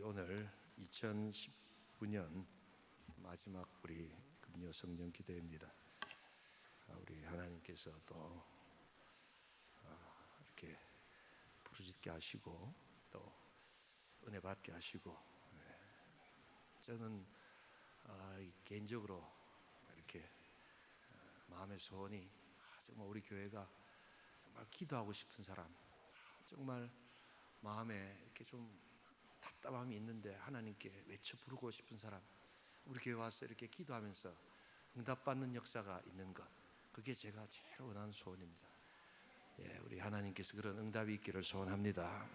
오늘 2019년 마지막 우리 금요 성령 기도회입니다. 우리 하나님께서 또 이렇게 부르짖게 하시고 또 은혜 받게 하시고, 저는 개인적으로 이렇게 마음의 소원이 정말 우리 교회가 정말 기도하고 싶은 사람, 정말 마음에 이렇게 좀 답답함이 있는데 하나님께 외쳐 부르고 싶은 사람, 우리 교회 와서 이렇게 기도하면서 응답받는 역사가 있는 것, 그게 제가 제일 원하는 소원입니다. 우리 하나님께서 그런 응답이 있기를 소원합니다.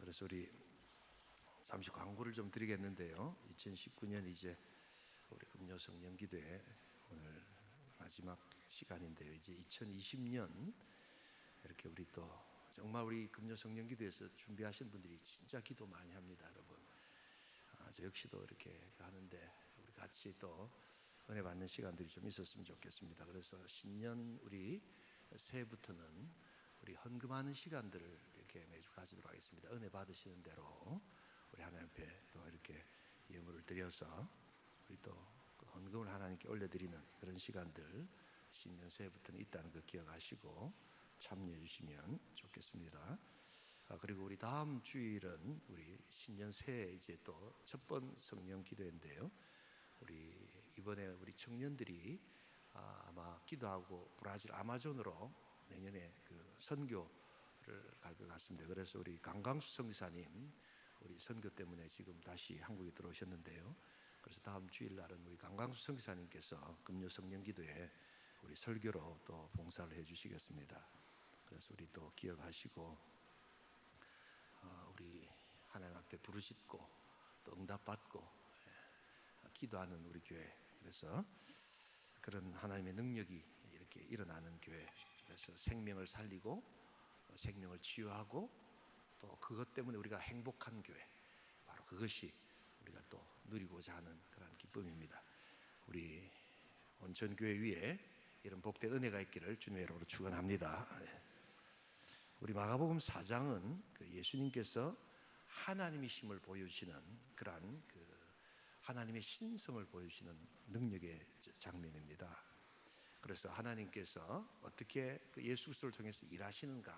그래서 우리 잠시 광고를 좀 드리겠는데요. 2019년 이제 우리 금요 성령 기도회 오늘 마지막 시간인데요. 이제 2020년 이렇게 우리 또 정말 우리 금요 성령 기도에서 준비하신 분들이 진짜 기도 많이 합니다, 여러분. 저 역시도 이렇게 하는데 우리 같이 또 은혜 받는 시간들이 좀 있었으면 좋겠습니다. 그래서 신년 우리 새해부터는 우리 헌금하는 시간들을 이렇게 매주 가지도록 하겠습니다. 은혜 받으시는 대로 우리 하나님 앞에 또 이렇게 예물을 드려서 우리 또 헌금을 하나님께 올려드리는 그런 시간들 신년 새해부터는 있다는 거 기억하시고 참여해 주시면 좋겠습니다. 그리고 우리 다음 주일은 우리 신년 새해 이제 또 첫 번 성령 기도회인데요. 우리 이번에 우리 청년들이 아마 기도하고 브라질 아마존으로 내년에 그 선교를 갈 것 같습니다. 그래서 우리 강강수 선교사님 우리 선교 때문에 지금 다시 한국에 들어오셨는데요. 그래서 다음 주일 날은 우리 강강수 선교사님께서 금요 성령 기도회 우리 설교로 또 봉사를 해주시겠습니다. 그래서 우리 또 기억하시고 우리 하나님 앞에 부르짖고 또 응답받고 기도하는 우리 교회, 그래서 그런 하나님의 능력이 이렇게 일어나는 교회, 그래서 생명을 살리고 생명을 치유하고 또 그것 때문에 우리가 행복한 교회, 바로 그것이 우리가 또 누리고자 하는 그런 기쁨입니다. 우리 온천교회 위에 이런 복된 은혜가 있기를 주님의 이름으로 축원합니다. 우리 마가복음 4장은 그 예수님께서 하나님이심을 보여주시는 그러한 그 하나님의 신성을 보여주시는 능력의 장면입니다. 그래서 하나님께서 어떻게 그 예수 그리스도를 통해서 일하시는가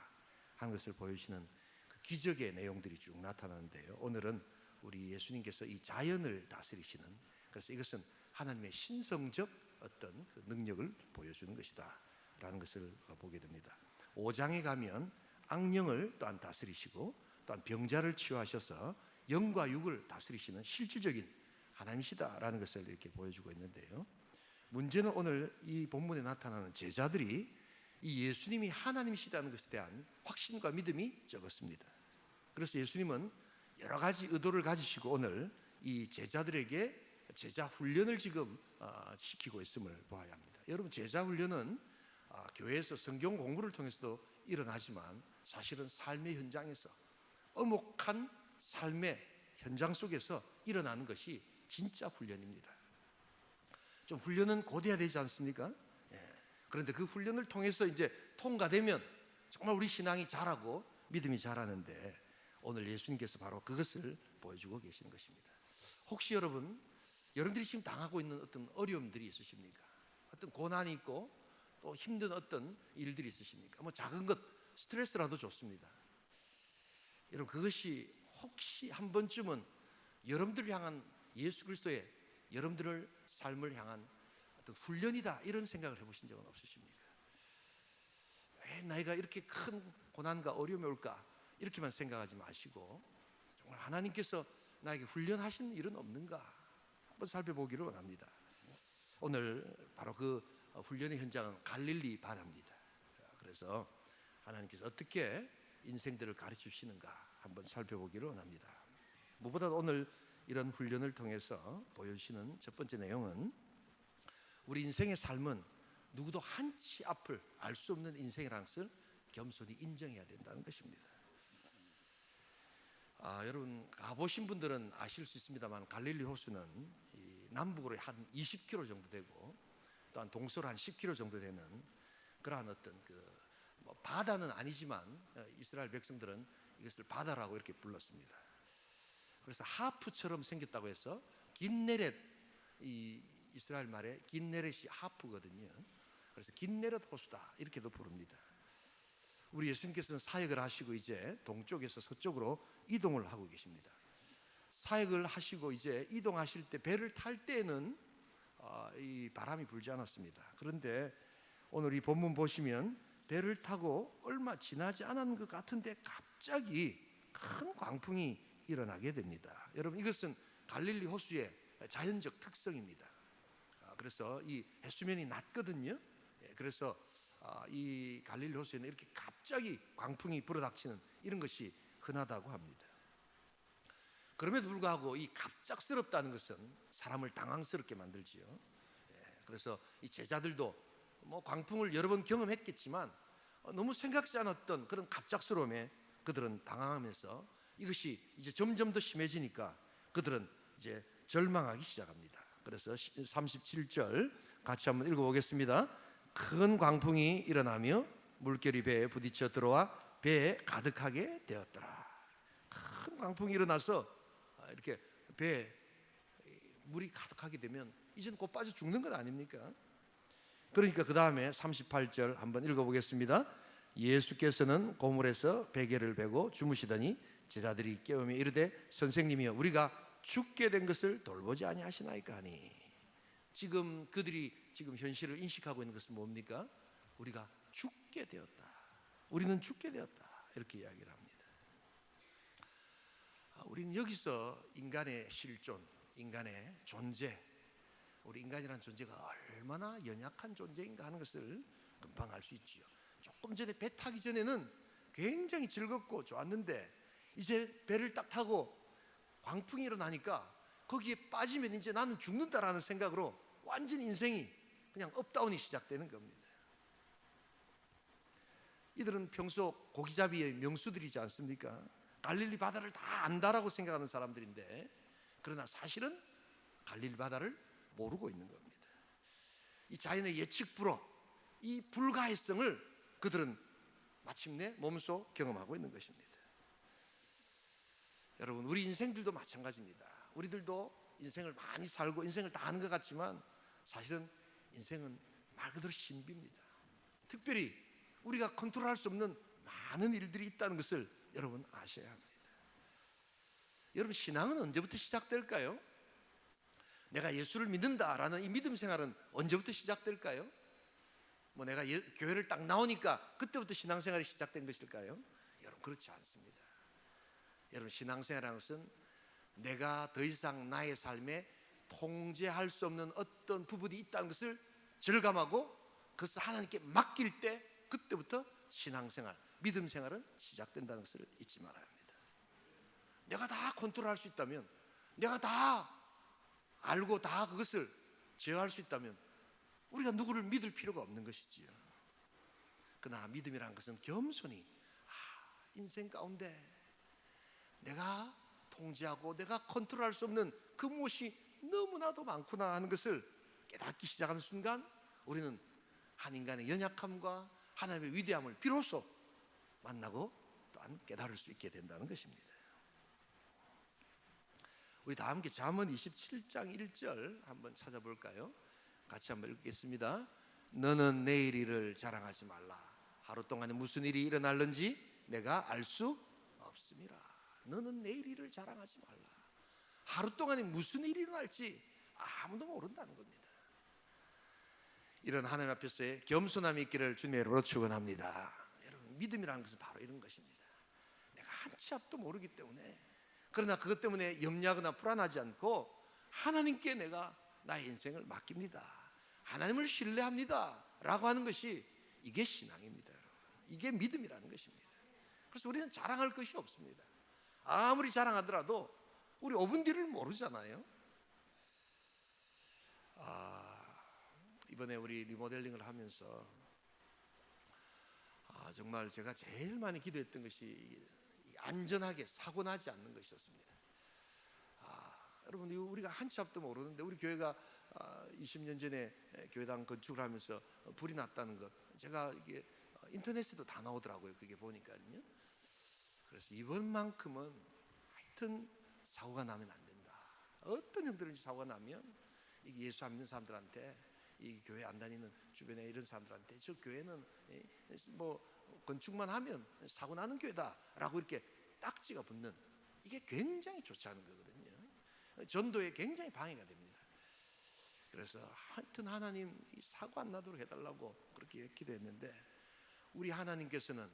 하는 것을 보여주시는 그 기적의 내용들이 쭉 나타나는데요. 오늘은 우리 예수님께서 이 자연을 다스리시는, 그래서 이것은 하나님의 신성적 어떤 그 능력을 보여주는 것이다 라는 것을 보게 됩니다. 5장에 가면 악령을 또한 다스리시고 또한 병자를 치유하셔서 영과 육을 다스리시는 실질적인 하나님이시다라는 것을 이렇게 보여주고 있는데요. 문제는 오늘 이 본문에 나타나는 제자들이 이 예수님이 하나님이시다는 것에 대한 확신과 믿음이 적었습니다. 그래서 예수님은 여러 가지 의도를 가지시고 오늘 이 제자들에게 제자 훈련을 지금 시키고 있음을 보아야 합니다. 여러분, 제자 훈련은 교회에서 성경 공부를 통해서도 일어나지만 사실은 삶의 현장에서 엄혹한 삶의 현장 속에서 일어나는 것이 진짜 훈련입니다. 좀 훈련은 고돼야 되지 않습니까? 그런데 그 훈련을 통해서 이제 통과되면 정말 우리 신앙이 자라고 믿음이 자라는데 오늘 예수님께서 바로 그것을 보여주고 계시는 것입니다. 혹시 여러분들이 지금 당하고 있는 어떤 어려움들이 있으십니까? 어떤 고난이 있고 또 힘든 어떤 일들이 있으십니까? 뭐 작은 것, 스트레스라도 좋습니다. 여러분, 그것이 혹시 한 번쯤은 여러분들을 향한 예수 그리스도의 여러분들의 삶을 향한 어떤 훈련이다 이런 생각을 해보신 적은 없으십니까? 왜 나이가 이렇게 큰 고난과 어려움이 올까? 이렇게만 생각하지 마시고 정말 하나님께서 나에게 훈련하신 일은 없는가? 한번 살펴보기를 원합니다. 오늘 바로 그 훈련의 현장은 갈릴리 바다입니다. 그래서 하나님께서 어떻게 인생들을 가르쳐 주시는가 한번 살펴보기를 원합니다. 무엇보다도 오늘 이런 훈련을 통해서 보여주시는 첫 번째 내용은 우리 인생의 삶은 누구도 한치 앞을 알 수 없는 인생이라는 것을 겸손히 인정해야 된다는 것입니다. 여러분 가보신 분들은 아실 수 있습니다만 갈릴리 호수는 이 남북으로 한 20km 정도 되고 또한 동서로 한 10km 정도 되는 그러한 어떤 뭐 바다는 아니지만 이스라엘 백성들은 이것을 바다라고 이렇게 불렀습니다. 그래서 하프처럼 생겼다고 해서 긴네렛, 이 이스라엘 말에 긴네렛이 하프거든요. 그래서 긴네렛 호수다 이렇게도 부릅니다. 우리 예수님께서는 사역을 하시고 이제 동쪽에서 서쪽으로 이동을 하고 계십니다. 사역을 하시고 이제 이동하실 때 배를 탈 때는 이 바람이 불지 않았습니다. 그런데 오늘 이 본문 보시면 배를 타고 얼마 지나지 않은 것 같은데 갑자기 큰 광풍이 일어나게 됩니다. 여러분, 이것은 갈릴리 호수의 자연적 특성입니다. 그래서 이 해수면이 낮거든요. 그래서 이 갈릴리 호수에는 이렇게 갑자기 광풍이 불어닥치는 이런 것이 흔하다고 합니다. 그럼에도 불구하고 이 갑작스럽다는 것은 사람을 당황스럽게 만들지요. 그래서 이 제자들도 뭐 광풍을 여러 번 경험했겠지만 너무 생각지 않았던 그런 갑작스러움에 그들은 당황하면서 이것이 이제 점점 더 심해지니까 그들은 이제 절망하기 시작합니다. 그래서 37절 같이 한번 읽어보겠습니다. 큰 광풍이 일어나며 물결이 배에 부딪혀 들어와 배에 가득하게 되었더라. 큰 광풍이 일어나서 이렇게 배에 물이 가득하게 되면 이제는 곧 빠져 죽는 것 아닙니까? 그러니까 그 다음에 38절 한번 읽어보겠습니다. 예수께서는 고물에서 베개를 베고 주무시더니 제자들이 깨우며 이르되 선생님이여 우리가 죽게 된 것을 돌보지 아니하시나이까 하니, 지금 그들이 지금 현실을 인식하고 있는 것은 뭡니까? 우리가 죽게 되었다. 우리는 죽게 되었다. 이렇게 이야기를 합니다. 우리는 여기서 인간의 실존, 인간의 존재, 우리 인간이라는 존재가 얼마나 연약한 존재인가 하는 것을 금방 알 수 있지요. 조금 전에 배 타기 전에는 굉장히 즐겁고 좋았는데 이제 배를 딱 타고 광풍이 일어나니까 거기에 빠지면 이제 나는 죽는다라는 생각으로 완전히 인생이 그냥 업다운이 시작되는 겁니다. 이들은 평소 고기잡이의 명수들이지 않습니까? 갈릴리 바다를 다 안다라고 생각하는 사람들인데, 그러나 사실은 갈릴리 바다를 모르고 있는 겁니다. 이 자연의 예측 불허, 이 불가해성을 그들은 마침내 몸소 경험하고 있는 것입니다. 여러분, 우리 인생들도 마찬가지입니다. 우리들도 인생을 많이 살고 인생을 다 아는 것 같지만 사실은 인생은 말 그대로 신비입니다. 특별히 우리가 컨트롤할 수 없는 많은 일들이 있다는 것을 여러분 아셔야 합니다. 여러분, 신앙은 언제부터 시작될까요? 내가 예수를 믿는다라는 이 믿음 생활은 언제부터 시작될까요? 뭐 내가 교회를 딱 나오니까 그때부터 신앙생활이 시작된 것일까요? 여러분, 그렇지 않습니다. 여러분, 신앙생활이라는 것은 내가 더 이상 나의 삶에 통제할 수 없는 어떤 부분이 있다는 것을 절감하고 그것을 하나님께 맡길 때 그때부터 신앙생활, 믿음생활은 시작된다는 것을 잊지 말아야 합니다. 내가 다 컨트롤할 수 있다면, 내가 다 알고 다 그것을 제어할 수 있다면 우리가 누구를 믿을 필요가 없는 것이지요. 그러나 믿음이라는 것은 겸손히 인생 가운데 내가 통제하고 내가 컨트롤할 수 없는 그 무엇이 너무나도 많구나 하는 것을 깨닫기 시작하는 순간 우리는 한 인간의 연약함과 하나님의 위대함을 비로소 만나고 또한 깨달을 수 있게 된다는 것입니다. 우리 다 함께 잠언 27장 1절 한번 찾아볼까요? 같이 한번 읽겠습니다. 너는 내일 일을 자랑하지 말라. 하루 동안에 무슨 일이 일어날는지 내가 알 수 없음이라. 너는 내일 일을 자랑하지 말라. 하루 동안에 무슨 일이 일어날지 아무도 모른다는 겁니다. 이런 하나님 앞에서의 겸손함이 있기를 주님의 이름으로 축원합니다. 여러분, 믿음이라는 것은 바로 이런 것입니다. 내가 한 치 앞도 모르기 때문에, 그러나 그것 때문에 염려하거나 불안하지 않고 하나님께 내가 나의 인생을 맡깁니다. 하나님을 신뢰합니다 라고 하는 것이 이게 신앙입니다. 여러분, 이게 믿음이라는 것입니다. 그래서 우리는 자랑할 것이 없습니다. 아무리 자랑하더라도 우리 5분 뒤를 모르잖아요. 이번에 우리 리모델링을 하면서 정말 제가 제일 많이 기도했던 것이 안전하게 사고 나지 않는 것이었습니다. 여러분, 우리가 한 치 앞도 모르는데 우리 교회가 20년 전에 교회당 건축을 하면서 불이 났다는 것, 제가 이게 인터넷에도 다 나오더라고요. 그게 보니까요. 그래서 이번만큼은 하여튼 사고가 나면 안 된다. 어떤 형들인지 사고가 나면 이게 예수 안 믿는 사람들한테, 이 교회 안 다니는 주변에 이런 사람들한테 저 교회는 뭐 건축만 하면 사고 나는 교회다라고 이렇게 딱지가 붙는, 이게 굉장히 좋지 않은 거거든요. 전도에 굉장히 방해가 됩니다. 그래서 하여튼 하나님 이 사고 안 나도록 해달라고 그렇게 기도했는데, 우리 하나님께서는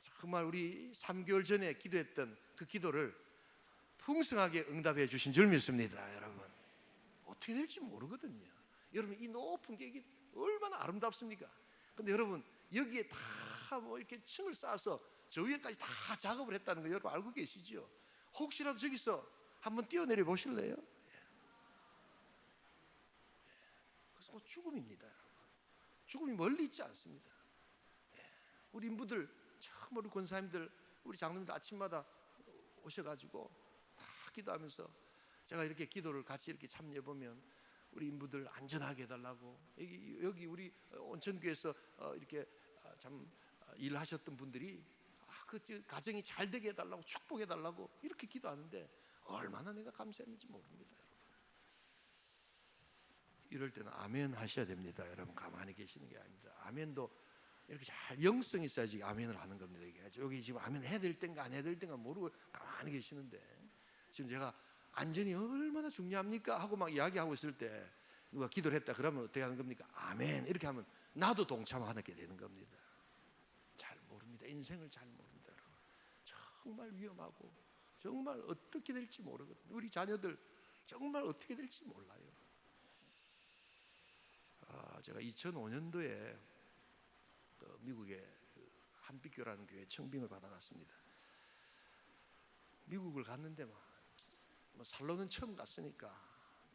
정말 우리 3개월 전에 기도했던 그 기도를 풍성하게 응답해 주신 줄 믿습니다. 여러분, 어떻게 될지 모르거든요. 여러분, 이 높은 게 이게 얼마나 아름답습니까? 근데 여러분, 여기에 다 뭐 이렇게 층을 쌓아서 저 위에까지 다 작업을 했다는 거 여러분 알고 계시죠? 혹시라도 저기서 한번 뛰어내려 보실래요? 그래서 곧 죽음입니다. 죽음이 멀리 있지 않습니다. 우리 인부들, 참 우리 권사님들, 우리 장로님들 아침마다 오셔가지고 다 기도하면서, 제가 이렇게 기도를 같이 이렇게 참여해 보면 우리 인부들 안전하게 해달라고, 여기 우리 온천교회에서 이렇게 참 일하셨던 분들이 그 가정이 잘 되게 해달라고, 축복해 달라고 이렇게 기도하는데 얼마나 내가 감사했는지 모릅니다. 이럴 때는 아멘 하셔야 됩니다. 여러분, 가만히 계시는 게 아닙니다. 아멘도 이렇게 잘 영성이 있어야지 아멘을 하는 겁니다. 이게 여기 지금 아멘 해야 될 땐가 안 해야 될 땐가 모르고 가만히 계시는데, 지금 제가 안전이 얼마나 중요합니까 하고 막 이야기하고 있을 때 누가 기도를 했다 그러면 어떻게 하는 겁니까? 아멘 이렇게 하면 나도 동참하게 되는 겁니다. 잘 모릅니다. 인생을 잘 모릅니다. 여러분, 정말 위험하고 정말 어떻게 될지 모르거든요. 우리 자녀들 정말 어떻게 될지 몰라요. 제가 2005년도에 미국의 한빛교라는 교회 청빙을 받아갔습니다. 미국을 갔는데 뭐 살로는 처음 갔으니까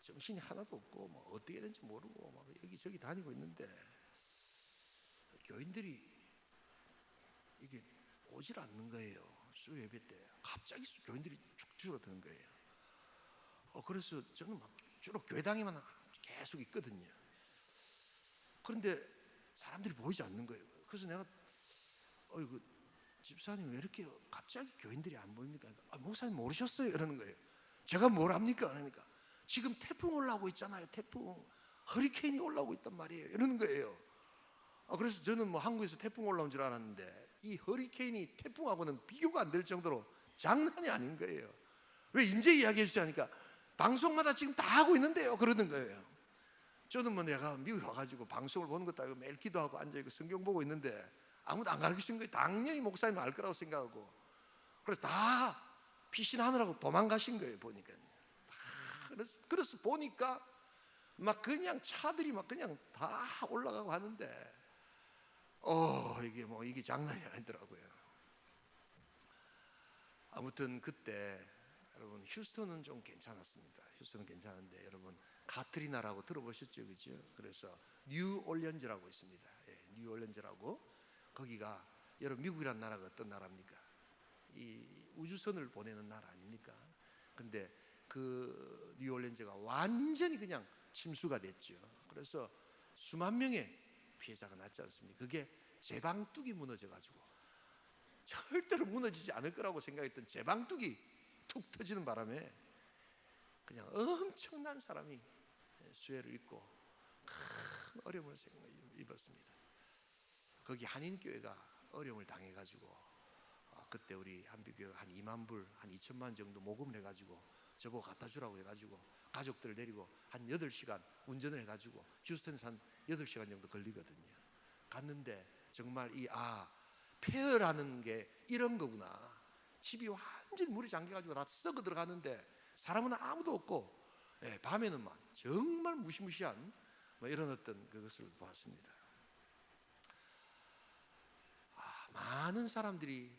정신이 하나도 없고 뭐 어떻게 되는지 모르고 막 여기저기 다니고 있는데, 교인들이 이게 오질 않는 거예요. 수 예배 때 갑자기 교인들이 쭉 줄어드는 거예요. 그래서 저는 막 주로 교회당에만 계속 있거든요. 그런데 사람들이 보이지 않는 거예요. 그래서 내가 이거 집사님 왜 이렇게 갑자기 교인들이 안 보입니까? 목사님 모르셨어요? 이러는 거예요. 제가 뭘 합니까? 그러니까 지금 태풍 올라오고 있잖아요. 태풍, 허리케인이 올라오고 있단 말이에요. 이러는 거예요. 그래서 저는 뭐 한국에서 태풍 올라온 줄 알았는데 이 허리케인이 태풍하고는 비교가 안 될 정도로 장난이 아닌 거예요. 왜 이제 이야기해 주시니까 방송마다 지금 다 하고 있는데요. 그러는 거예요. 저는 뭐 내가 미국에 와가지고 방송을 보는 것도 아니고 매일 기도하고 앉아있고 성경 보고 있는데 아무도 안 가르치는 거예요. 당연히 목사님 알 거라고 생각하고, 그래서 다 피신하느라고 도망가신 거예요. 보니까 그래서 보니까 막 그냥 차들이 막 그냥 다 올라가고 하는데 이게 장난이 아니더라고요. 아무튼 그때 여러분 휴스턴은 좀 괜찮았습니다. 휴스턴은 괜찮은데 여러분 가트리나라고 들어보셨죠, 그죠? 그래서 뉴올리언즈라고 있습니다. 뉴올리언즈라고, 거기가 여러분 미국이란 나라가 어떤 나라입니까? 이 우주선을 보내는 나라 아닙니까? 근데 그 뉴올리언즈가 완전히 그냥 침수가 됐죠. 그래서 수만 명의 피해자가 났지 않습니까? 그게 제방뚝이 무너져가지고 절대로 무너지지 않을 거라고 생각했던 제방뚝이 툭 터지는 바람에 그냥 엄청난 사람이 수해를 입고 큰 어려움을 입었습니다. 거기 한인교회가 어려움을 당해가지고 그때 우리 한빛교회가 한 2만 불, 한 2천만 정도 모금을 해가지고 저보고 갖다 주라고 해가지고 가족들을 데리고 한 8시간 운전을 해가지고 휴스턴에서 한 8시간 정도 걸리거든요. 갔는데 정말 폐허라는 게 이런 거구나. 집이 완전히 물이 잠겨가지고 다 썩어 들어가는데 사람은 아무도 없고, 밤에는 막 정말 무시무시한 이런 어떤 그것을 보았습니다. 많은 사람들이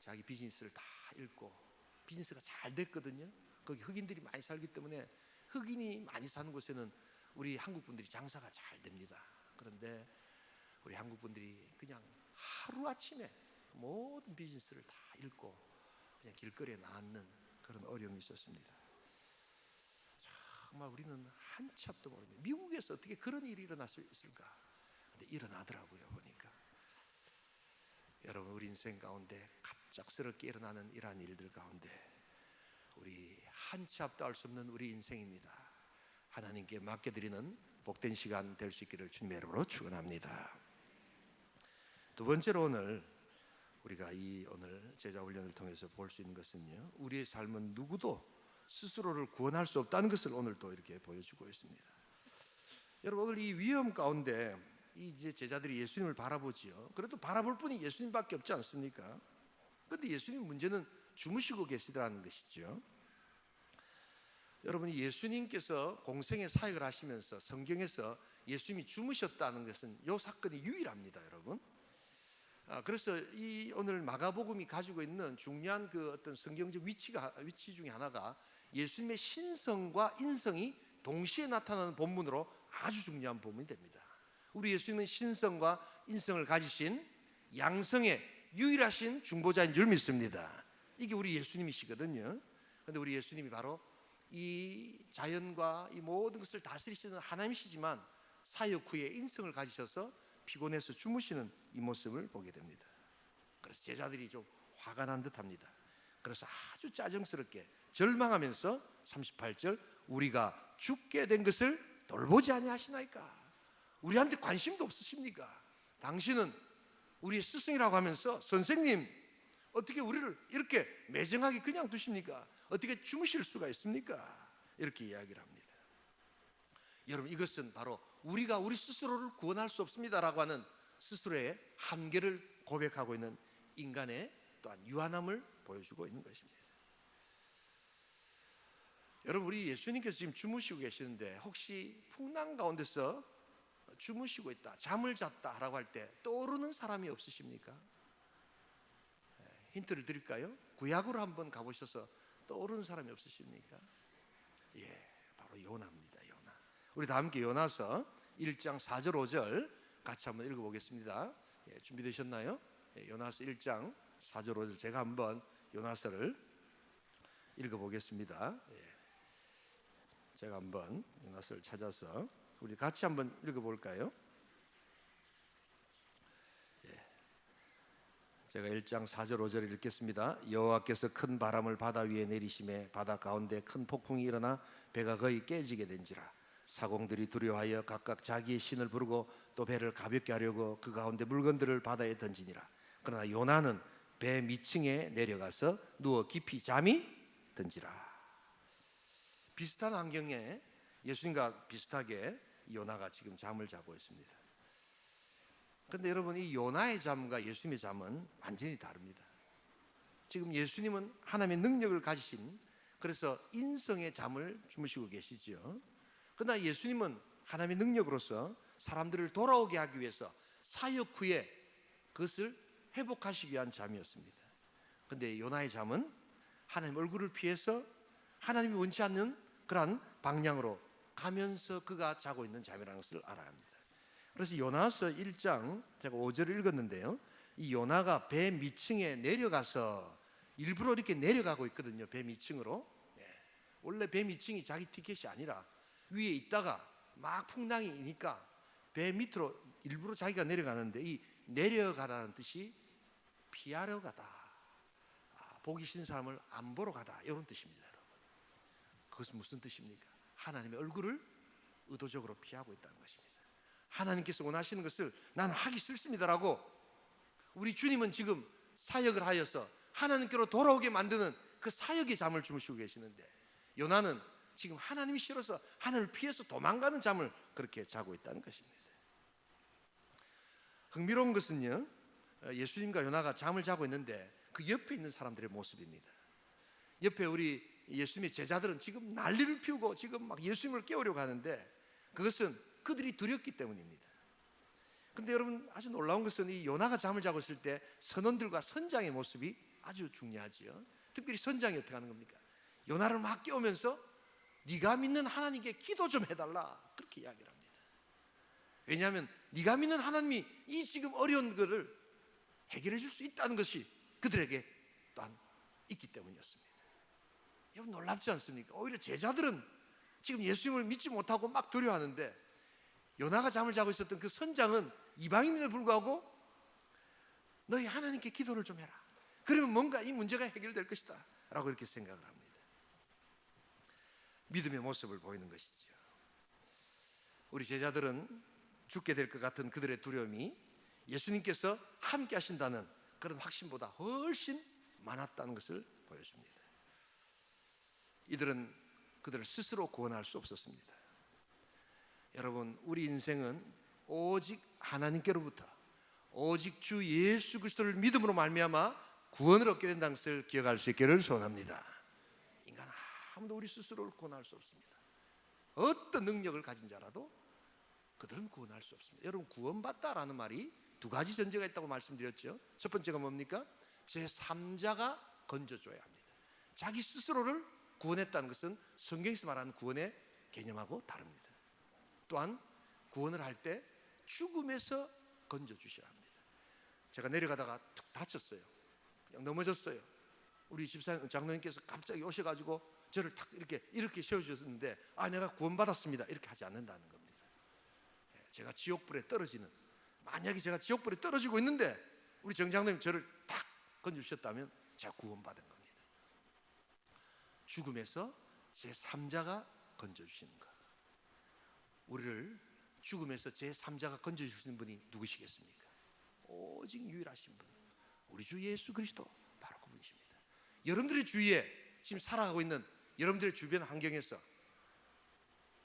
자기 비즈니스를 다 잃고 비즈니스가 잘 됐거든요. 거기 흑인들이 많이 살기 때문에 흑인이 많이 사는 곳에는 우리 한국 분들이 장사가 잘 됩니다. 그런데 우리 한국 분들이 그냥 하루아침에 모든 비즈니스를 다 잃고 그냥 길거리에 나앉는 그런 어려움이 있었습니다. 정말 우리는 한치 앞도 모릅니다. 미국에서 어떻게 그런 일이 일어날 수 있을까? 근데 일어나더라고요. 보니까 여러분, 우리 인생 가운데 갑작스럽게 일어나는 이러한 일들 가운데 우리 한 치 앞도 알 수 없는 우리 인생입니다. 하나님께 맡겨드리는 복된 시간 될 수 있기를 주님의 이름으로 축원합니다. 두 번째로 오늘 우리가 오늘 제자 훈련을 통해서 볼 수 있는 것은요, 우리의 삶은 누구도 스스로를 구원할 수 없다는 것을 오늘 또 이렇게 보여주고 있습니다. 여러분, 오늘 이 위험 가운데 이제 제자들이 예수님을 바라보지요. 그래도 바라볼 분이 예수님밖에 없지 않습니까? 그런데 예수님 문제는 주무시고 계시더라는 것이죠. 여러분, 예수님께서 공생의 사역을 하시면서 성경에서 예수님이 주무셨다는 것은 이 사건이 유일합니다, 여러분. 그래서 오늘 마가복음이 가지고 있는 중요한 그 어떤 성경적 위치 중에 하나가 예수님의 신성과 인성이 동시에 나타나는 본문으로 아주 중요한 본문이 됩니다. 우리 예수님은 신성과 인성을 가지신 양성의 유일하신 중보자인 줄 믿습니다. 이게 우리 예수님이시거든요. 그런데 우리 예수님이 바로 이 자연과 이 모든 것을 다스리시는 하나님이시지만 사역 후에 인성을 가지셔서 피곤해서 주무시는 이 모습을 보게 됩니다. 그래서 제자들이 좀 화가 난 듯합니다. 그래서 아주 짜증스럽게 절망하면서 38절 우리가 죽게 된 것을 돌보지 아니하시나이까? 우리한테 관심도 없으십니까? 당신은 우리의 스승이라고 하면서 선생님 어떻게 우리를 이렇게 매정하게 그냥 두십니까? 어떻게 주무실 수가 있습니까? 이렇게 이야기를 합니다. 여러분, 이것은 바로 우리가 우리 스스로를 구원할 수 없습니다라고 하는 스스로의 한계를 고백하고 있는 인간의 또한 유한함을 보여주고 있는 것입니다. 여러분, 우리 예수님께서 지금 주무시고 계시는데 혹시 풍랑 가운데서 주무시고 있다, 잠을 잤다라고 할 때 떠오르는 사람이 없으십니까? 힌트를 드릴까요? 구약으로 한번 가보셔서 떠오르는 사람이 없으십니까? 예, 바로 요나입니다. 요나. 우리 다 함께 요나서 1장 4절 5절 같이 한번 읽어보겠습니다. 예, 준비되셨나요? 예, 요나서 1장 4절 5절 제가 한번 요나서를 읽어보겠습니다. 예, 제가 한번 요나서를 찾아서 우리 같이 한번 읽어볼까요? 제가 1장 4절 5절 읽겠습니다. 여호와께서 큰 바람을 바다 위에 내리심에 바다 가운데 큰 폭풍이 일어나 배가 거의 깨지게 된지라. 사공들이 두려워하여 각각 자기의 신을 부르고 또 배를 가볍게 하려고 그 가운데 물건들을 바다에 던지니라. 그러나 요나는 배 밑층에 내려가서 누워 깊이 잠이 든지라. 비슷한 환경에 예수님과 비슷하게 요나가 지금 잠을 자고 있습니다. 그런데 여러분, 이 요나의 잠과 예수님의 잠은 완전히 다릅니다. 지금 예수님은 하나님의 능력을 가지신, 그래서 인성의 잠을 주무시고 계시죠. 그러나 예수님은 하나님의 능력으로서 사람들을 돌아오게 하기 위해서 사역 후에 그것을 회복하시기 위한 잠이었습니다. 그런데 요나의 잠은 하나님 얼굴을 피해서 하나님이 원치 않는 그러한 방향으로 가면서 그가 자고 있는 잠이라는 것을 알아야 합니다. 그래서 요나서 1장 제가 5절을 읽었는데요, 이 요나가 배 밑층에 내려가서 일부러 이렇게 내려가고 있거든요. 배 밑층으로. 원래 배 밑층이 자기 티켓이 아니라 위에 있다가 막 풍랑이 이니까 배 밑으로 일부러 자기가 내려가는데, 이 내려가다는 뜻이 피하러 가다, 보기 싫은 사람을 안 보러 가다, 이런 뜻입니다. 여러분, 그것은 무슨 뜻입니까? 하나님의 얼굴을 의도적으로 피하고 있다는 것입니다. 하나님께서 원하시는 것을 나는 하기 싫습니다라고 우리 주님은 지금 사역을 하여서 하나님께로 돌아오게 만드는 그 사역의 잠을 주무시고 계시는데, 요나는 지금 하나님이 싫어서 하나님을 피해서 도망가는 잠을 그렇게 자고 있다는 것입니다. 흥미로운 것은요, 예수님과 요나가 잠을 자고 있는데 그 옆에 있는 사람들의 모습입니다. 옆에 우리 예수님의 제자들은 지금 난리를 피우고 지금 막 예수님을 깨우려고 하는데, 그것은 그들이 두렵기 때문입니다. 그런데 여러분, 아주 놀라운 것은 이 요나가 잠을 자고 있을 때 선원들과 선장의 모습이 아주 중요하지요. 특별히 선장이 어떻게 하는 겁니까? 요나를 막 깨우면서 네가 믿는 하나님께 기도 좀 해달라, 그렇게 이야기를 합니다. 왜냐하면 네가 믿는 하나님이 이 지금 어려운 것을 해결해 줄 수 있다는 것이 그들에게 또한 있기 때문이었습니다. 여러분, 놀랍지 않습니까? 오히려 제자들은 지금 예수님을 믿지 못하고 막 두려워하는데, 요나가 잠을 자고 있었던 그 선장은 이방인임에도 불구하고 너희 하나님께 기도를 좀 해라, 그러면 뭔가 이 문제가 해결될 것이다 라고 이렇게 생각을 합니다. 믿음의 모습을 보이는 것이죠. 우리 제자들은 죽게 될 것 같은 그들의 두려움이 예수님께서 함께 하신다는 그런 확신보다 훨씬 많았다는 것을 보여줍니다. 이들은 그들을 스스로 구원할 수 없었습니다. 여러분, 우리 인생은 오직 하나님께로부터, 오직 주 예수 그리스도를 믿음으로 말미암아 구원을 얻게 된다는 것을 기억할 수 있기를 소원합니다. 인간은 아무도 우리 스스로를 구원할 수 없습니다. 어떤 능력을 가진 자라도 그들은 구원할 수 없습니다. 여러분, 구원받다라는 말이 두 가지 전제가 있다고 말씀드렸죠. 첫 번째가 뭡니까? 제3자가 건져줘야 합니다. 자기 스스로를 구원했다는 것은 성경에서 말하는 구원의 개념하고 다릅니다. 또한 구원을 할 때 죽음에서 건져주셔야 합니다. 제가 내려가다가 툭 다쳤어요. 그냥 넘어졌어요. 우리 집사님, 장로님께서 갑자기 오셔가지고 저를 탁 이렇게 세워주셨는데, 내가 구원받았습니다, 이렇게 하지 않는다는 겁니다. 제가 지옥불에 떨어지는, 만약에 제가 지옥불에 떨어지고 있는데 우리 정장로님 저를 탁 건져주셨다면 제가 구원받은 겁니다. 죽음에서 제3자가 건져주시는 것. 우리를 죽음에서 제3자가 건져주시는 분이 누구시겠습니까? 오직 유일하신 분, 우리 주 예수 그리스도, 바로 그분이십니다. 여러분들의 주위에 지금 살아가고 있는 여러분들의 주변 환경에서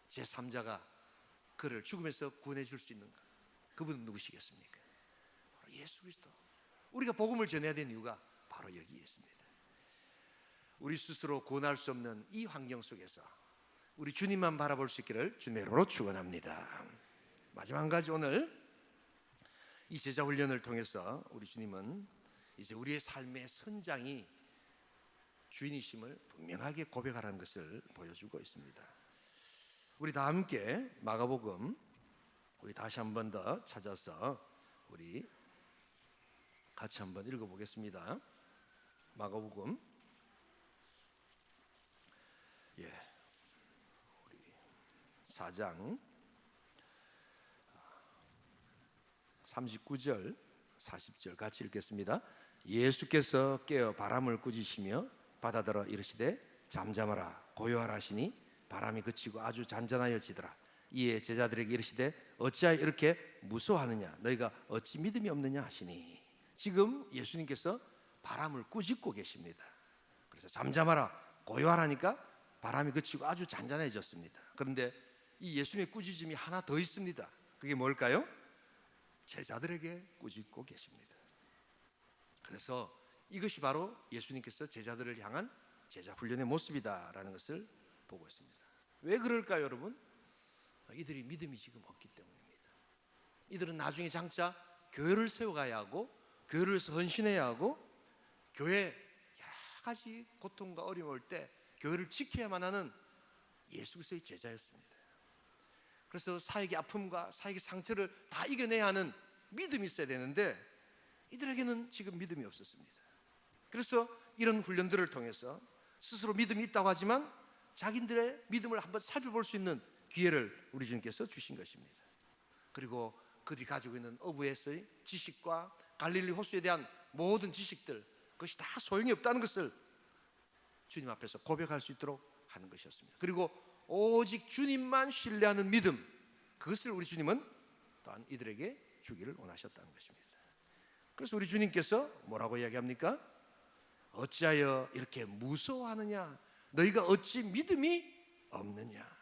제3자가 그를 죽음에서 구원해 줄 수 있는가? 그분은 누구시겠습니까? 바로 예수 그리스도. 우리가 복음을 전해야 되는 이유가 바로 여기에 있습니다. 우리 스스로 구원할 수 없는 이 환경 속에서 우리 주님만 바라볼 수 있기를 주님의 이름으로 축원합니다. 마지막 한 가지, 오늘 이 제자 훈련을 통해서 우리 주님은 이제 우리의 삶의 선장이 주인이심을 분명하게 고백하라는 것을 보여주고 있습니다. 우리 다 함께 마가복음 우리 다시 한 번 더 찾아서 우리 같이 한번 읽어보겠습니다. 마가복음 4장 39절 40절 같이 읽겠습니다. 예수께서 깨어 바람을 꾸짖으시며 바다더러 이르시되 잠잠하라 고요하라 하시니 바람이 그치고 아주 잔잔하여지더라. 이에 제자들에게 이르시되 어찌하여 이렇게 무서워하느냐, 너희가 어찌 믿음이 없느냐 하시니, 지금 예수님께서 바람을 꾸짖고 계십니다. 그래서 잠잠하라 고요하라니까 바람이 그치고 아주 잔잔해졌습니다. 그런데 이 예수님의 꾸짖음이 하나 더 있습니다. 그게 뭘까요? 제자들에게 꾸짖고 계십니다. 그래서 이것이 바로 예수님께서 제자들을 향한 제자 훈련의 모습이다라는 것을 보고 있습니다. 왜 그럴까요, 여러분? 이들이 믿음이 지금 없기 때문입니다. 이들은 나중에 장차 교회를 세워가야 하고, 교회를 위해서 헌신해야 하고, 교회 여러 가지 고통과 어려움이 올 때 교회를 지켜야만 하는 예수 그리스도의 제자였습니다. 그래서 사역의 아픔과 사역의 상처를 다 이겨내야 하는 믿음이 있어야 되는데 이들에게는 지금 믿음이 없었습니다. 그래서 이런 훈련들을 통해서 스스로 믿음이 있다고 하지만 자기들의 믿음을 한번 살펴볼 수 있는 기회를 우리 주님께서 주신 것입니다. 그리고 그들이 가지고 있는 어부에서의 지식과 갈릴리 호수에 대한 모든 지식들, 그것이 다 소용이 없다는 것을 주님 앞에서 고백할 수 있도록 하는 것이었습니다. 그리고 오직 주님만 신뢰하는 믿음, 그것을 우리 주님은 또한 이들에게 주기를 원하셨다는 것입니다. 그래서 우리 주님께서 뭐라고 이야기합니까? 어찌하여 이렇게 무서워하느냐, 너희가 어찌 믿음이 없느냐.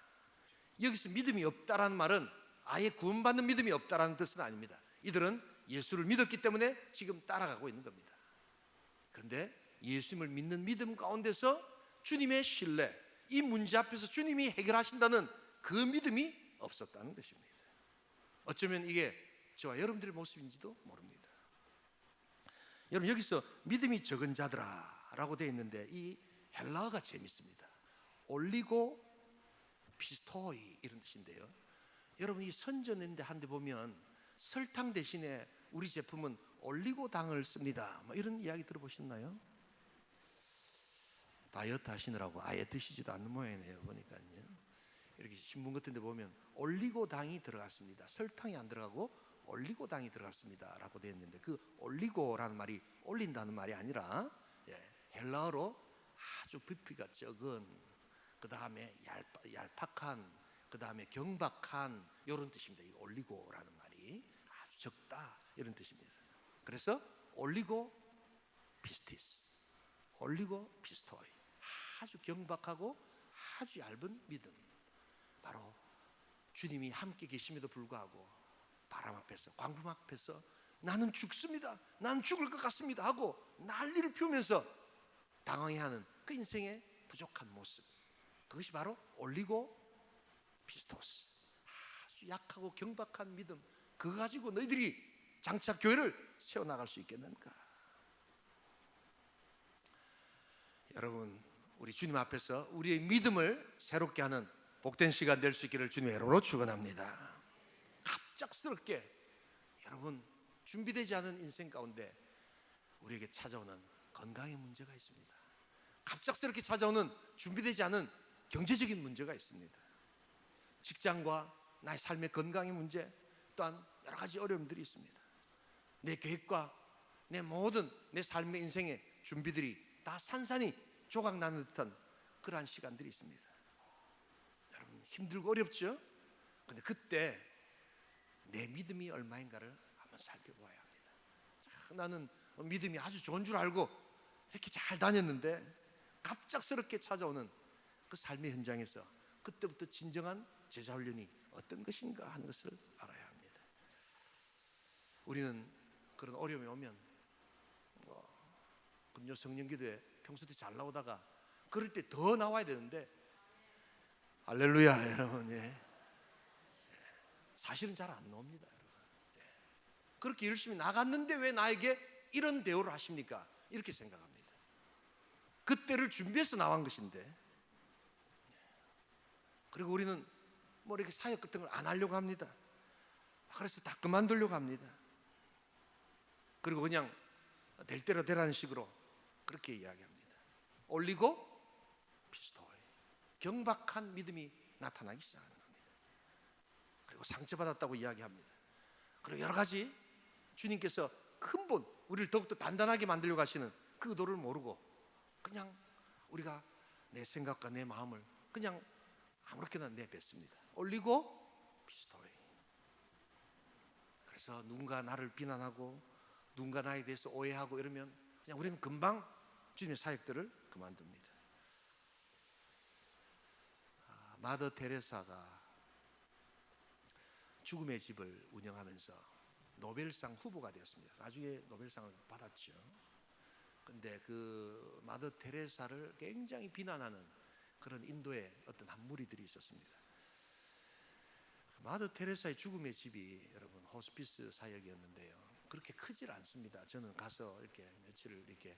여기서 믿음이 없다라는 말은 아예 구원받는 믿음이 없다라는 뜻은 아닙니다. 이들은 예수를 믿었기 때문에 지금 따라가고 있는 겁니다. 그런데 예수님을 믿는 믿음 가운데서 주님의 신뢰, 이 문제 앞에서 주님이 해결하신다는 그 믿음이 없었다는 것입니다. 어쩌면 이게 저와 여러분들의 모습인지도 모릅니다. 여러분, 여기서 믿음이 적은 자들아 라고 되어 있는데 이 헬라어가 재밌습니다. 올리고 피스토이 이런 뜻인데요. 여러분, 이 선전인데 한데 보면 설탕 대신에 우리 제품은 올리고당을 씁니다, 뭐 이런 이야기 들어보셨나요? 다이어트 하시느라고 아예 드시지도 않는 모양이네요. 보니까요, 이렇게 신문 같은 데 보면 올리고당이 들어갔습니다, 설탕이 안 들어가고 올리고당이 들어갔습니다 라고 되어 있는데, 그 올리고라는 말이 올린다는 말이 아니라 헬라어로 아주 부피가 적은 그 다음에 얄팍한, 그 다음에 경박한, 이런 뜻입니다. 이 올리고라는 말이 아주 적다, 이런 뜻입니다. 그래서 올리고 피스티스, 올리고 피스토이, 아주 경박하고 아주 얇은 믿음. 바로 주님이 함께 계심에도 불구하고 바람 앞에서, 광풍 앞에서 나는 죽습니다, 나는 죽을 것 같습니다 하고 난리를 피우면서 당황해하는 그 인생의 부족한 모습, 그것이 바로 올리고 피스토스, 아주 약하고 경박한 믿음. 그거 가지고 너희들이 장차 교회를 세워나갈 수 있겠는가? 여러분, 우리 주님 앞에서 우리의 믿음을 새롭게 하는 복된 시간 될 수 있기를 주님의 이름으로 축원합니다. 갑작스럽게 여러분 준비되지 않은 인생 가운데 우리에게 찾아오는 건강의 문제가 있습니다. 갑작스럽게 찾아오는 준비되지 않은 경제적인 문제가 있습니다. 직장과 나의 삶의 건강의 문제, 또한 여러 가지 어려움들이 있습니다. 내 계획과 내 모든 내 삶의 인생의 준비들이 다 산산이 조각나는 듯한 그러한 시간들이 있습니다. 여러분 힘들고 어렵죠? 근데 그때 내 믿음이 얼마인가를 한번 살펴보아야 합니다. 나는 믿음이 아주 좋은 줄 알고 이렇게 잘 다녔는데 갑작스럽게 찾아오는 그 삶의 현장에서 그때부터 진정한 제자 훈련이 어떤 것인가 하는 것을 알아야 합니다. 우리는 그런 어려움이 오면 금요 성령기도에 평소 때 잘 나오다가 그럴 때 더 나와야 되는데, 할렐루야 여러분, 사실은 잘 안 나옵니다. 여러분. 그렇게 열심히 나갔는데 왜 나에게 이런 대우를 하십니까? 이렇게 생각합니다. 그때를 준비해서 나온 것인데, 그리고 우리는 뭐 이렇게 사역 같은 걸 안 하려고 합니다. 그래서 다 그만두려고 합니다. 그리고 그냥 될 대로 되라는 식으로 그렇게 이야기합니다. 올리고 피스토이, 경박한 믿음이 나타나기 시작하는 겁니다. 그리고 상처받았다고 이야기합니다. 그리고 여러 가지 주님께서 근본 우리를 더욱더 단단하게 만들려고 하시는 그 의도를 모르고 그냥 우리가 내 생각과 내 마음을 그냥 아무렇게나 내뱉습니다. 올리고 피스토이. 그래서 누군가 나를 비난하고 누군가 나에 대해서 오해하고 이러면 그냥 우리는 금방 주님의 사역들을 그만둡니다. 마더 테레사가 죽음의 집을 운영하면서 노벨상 후보가 되었습니다. 나중에 노벨상을 받았죠. 근데 그 마더 테레사를 굉장히 비난하는 그런 인도의 어떤 한 무리들이 있었습니다. 마더 테레사의 죽음의 집이 여러분 호스피스 사역이었는데요. 그렇게 크질 않습니다. 저는 가서 이렇게 며칠을 이렇게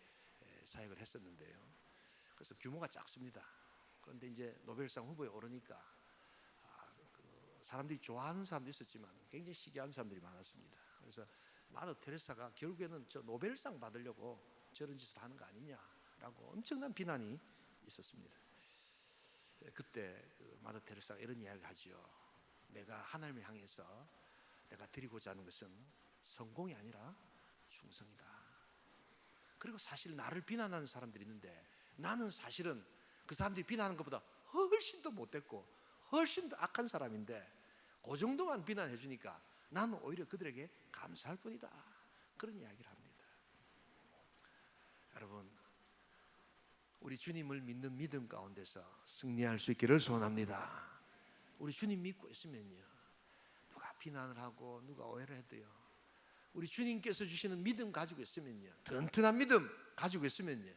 사역을 했었는데요. 그래서 규모가 작습니다. 그런데 이제 노벨상 후보에 오르니까 그 사람들이 좋아하는 사람도 있었지만 굉장히 시기한 사람들이 많았습니다. 그래서 마더 테레사가 결국에는 저 노벨상 받으려고 저런 짓을 하는 거 아니냐라고 엄청난 비난이 있었습니다. 그때 마더 테레사가 이런 이야기를 하죠. 내가 하나님을 향해서 내가 드리고자 하는 것은 성공이 아니라 충성이다. 그리고 사실 나를 비난하는 사람들이 있는데 나는 사실은 그 사람들이 비난하는 것보다 훨씬 더 못됐고 훨씬 더 악한 사람인데 그 정도만 비난해 주니까 나는 오히려 그들에게 감사할 뿐이다. 그런 이야기를 합니다. 여러분, 우리 주님을 믿는 믿음 가운데서 승리할 수 있기를 소원합니다. 우리 주님 믿고 있으면요, 누가 비난을 하고 누가 오해를 해도요, 우리 주님께서 주시는 믿음 가지고 있으면요, 튼튼한 믿음 가지고 있으면요,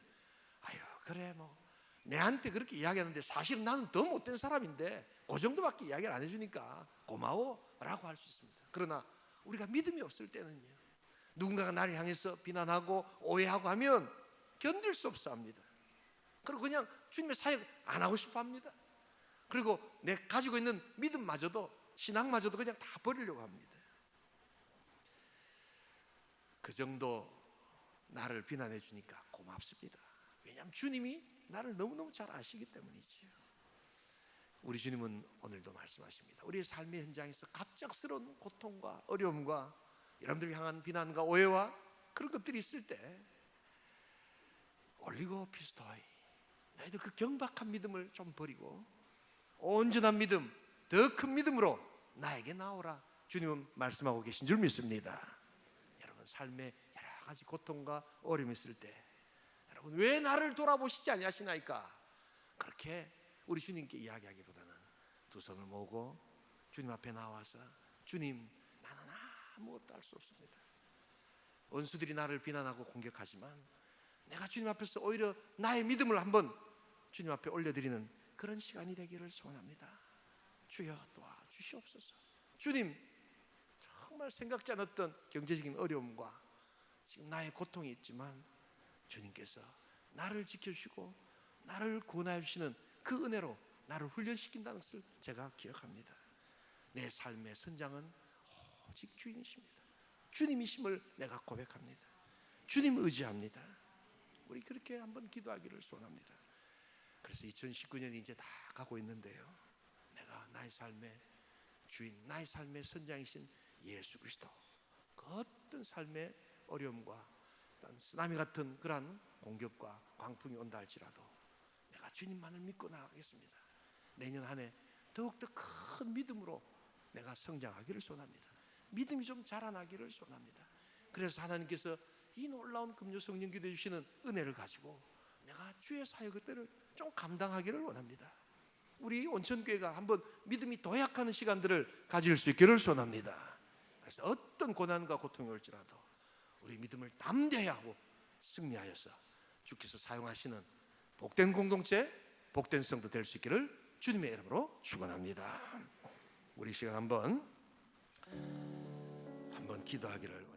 아유 그래 뭐 내한테 그렇게 이야기하는데 사실은 나는 더 못된 사람인데 그 정도밖에 이야기를 안 해주니까 고마워 라고 할 수 있습니다. 그러나 우리가 믿음이 없을 때는요, 누군가가 나를 향해서 비난하고 오해하고 하면 견딜 수 없어 합니다. 그리고 그냥 주님의 사역 안 하고 싶어 합니다. 그리고 내 가지고 있는 믿음마저도, 신앙마저도 그냥 다 버리려고 합니다. 그 정도 나를 비난해 주니까 고맙습니다. 왜냐하면 주님이 나를 너무너무 잘 아시기 때문이지요. 우리 주님은 오늘도 말씀하십니다. 우리의 삶의 현장에서 갑작스러운 고통과 어려움과 여러분들을 향한 비난과 오해와 그런 것들이 있을 때 올리고 피스토이, 너희들 그 경박한 믿음을 좀 버리고 온전한 믿음, 더 큰 믿음으로 나에게 나오라. 주님은 말씀하고 계신 줄 믿습니다. 여러분 삶에 여러 가지 고통과 어려움이 있을 때 여러분 왜 나를 돌아보시지 아니하시나이까? 그렇게 우리 주님께 이야기하기보다는 두 손을 모으고 주님 앞에 나와서 주님, 나는 아무것도 할 수 없습니다. 원수들이 나를 비난하고 공격하지만 내가 주님 앞에서 오히려 나의 믿음을 한번 주님 앞에 올려드리는 그런 시간이 되기를 소원합니다. 주여 도와주시옵소서. 주님, 정말 생각지 않았던 경제적인 어려움과 지금 나의 고통이 있지만 주님께서 나를 지켜주시고 나를 구원해 주시는 그 은혜로 나를 훈련시킨다는 것을 제가 기억합니다. 내 삶의 선장은 오직 주인이십니다. 주님이심을 내가 고백합니다. 주님 의지합니다. 우리 그렇게 한번 기도하기를 소원합니다. 그래서 2019년이 이제 다 가고 있는데요, 내가 나의 삶의 주인, 나의 삶의 선장이신 예수 그리스도, 그 어떤 삶의 어려움과 쓰나미 같은 그러한 공격과 광풍이 온다 할지라도 내가 주님만을 믿고 나가겠습니다. 내년 한 해 더욱더 큰 믿음으로 내가 성장하기를 소원합니다. 믿음이 좀 자라나기를 소원합니다. 그래서 하나님께서 이 놀라운 금요 성령 기도해 주시는 은혜를 가지고 내가 주의 사역을 좀 감당하기를 원합니다. 우리 온천교회가 한번 믿음이 도약하는 시간들을 가질 수 있기를 소원합니다. 그래서 어떤 고난과 고통이 올지라도 우리 믿음을 담대히 하고 승리하여서 주께서 사용하시는 복된 공동체, 복된 성도 될 수 있기를 주님의 이름으로 축원합니다. 우리 시간 한번 기도하기를